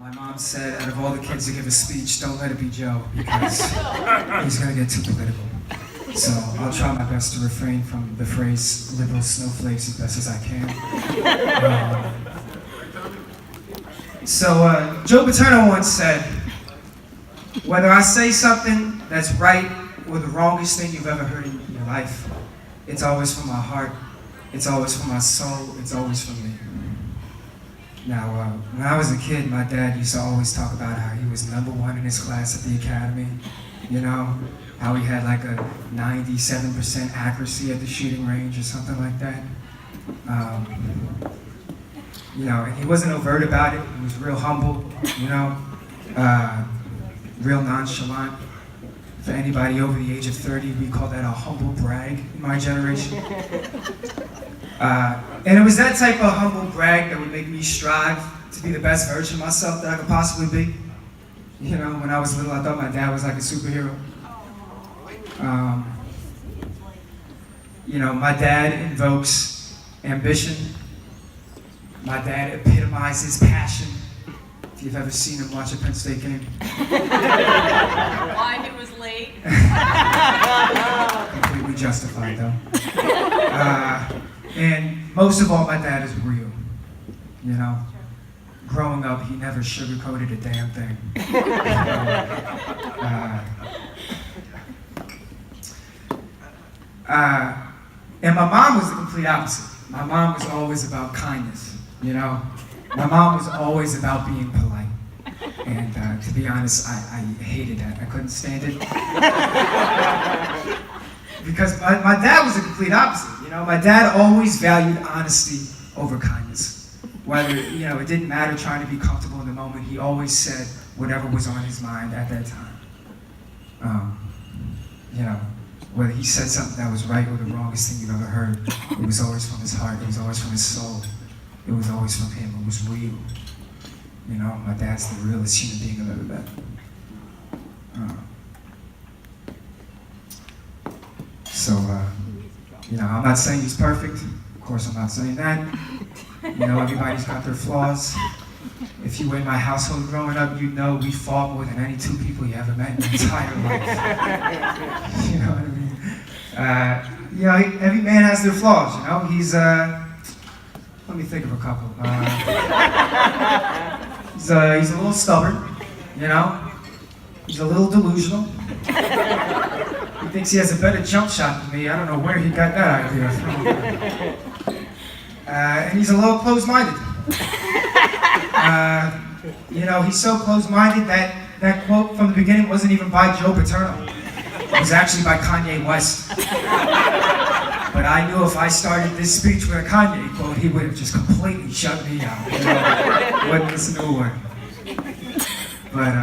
My mom said, out of all the kids who give a speech, don't let it be Joe, because he's going to get too political. So I'll try my best to refrain from the phrase liberal snowflakes as best as I can. Joe Paterno once said, whether I say something that's right or the wrongest thing you've ever heard in your life, it's always from my heart, it's always from my soul, it's always from me. Now, when I was a kid, my dad used to always talk about how he was #1 in his class at the academy, you know, how he had like a 97% accuracy at the shooting range or something like that. You know, and he wasn't overt about it, he was real humble, you know, real nonchalant. For anybody over the age of 30, we call that a humble brag in my generation. And it was that type of humble brag that would make me strive to be the best version of myself that I could possibly be. You know, when I was little, I thought my dad was like a superhero. You know, my dad invokes ambition. My dad epitomizes passion. If you've ever seen him watch a Penn State game. Why he was late. Completely justified, though. And most of all, my dad is real, you know? Growing up, he never sugarcoated a damn thing. And my mom was the complete opposite. My mom was always about kindness, you know? My mom was always about being polite. And to be honest, I hated that. I couldn't stand it. Because my dad was the complete opposite. You know, my dad always valued honesty over kindness. Whether, you know, it didn't matter trying to be comfortable in the moment, he always said whatever was on his mind at that time. You know, whether he said something that was right or the wrongest thing you've ever heard, it was always from his heart, it was always from his soul, it was always from him, it was real. You know, my dad's the realest human being I've ever met. You know, I'm not saying he's perfect. Of course, I'm not saying that. You know, everybody's got their flaws. If you were in my household growing up, you'd know we fought more than any two people you ever met in your entire life. You know what I mean? You know, every man has their flaws, you know? He's, let me think of a couple. He's a little stubborn, you know? He's a little delusional. He thinks he has a better jump shot than me. I don't know where he got that idea from. And he's a little closed-minded. You know, he's so closed-minded that that quote from the beginning wasn't even by Joe Paterno. It was actually by Kanye West. But I knew if I started this speech with a Kanye quote, he would have just completely shut me out. You know? Wouldn't listen to a word. But,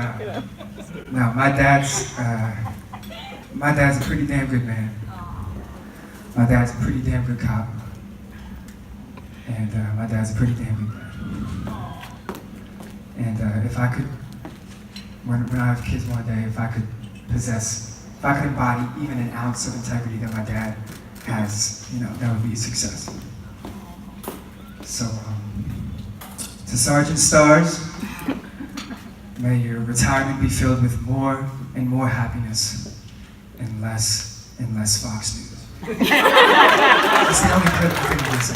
no, my dad's a pretty damn good man. My dad's a pretty damn good cop. And my dad's a pretty damn good man. And if I could, when I have kids one day, if I could embody even an ounce of integrity that my dad has, you know, that would be a success. So, to Sergeant Stars, may your retirement be filled with more and more happiness and less Fox News. That's the only critical thing I can say.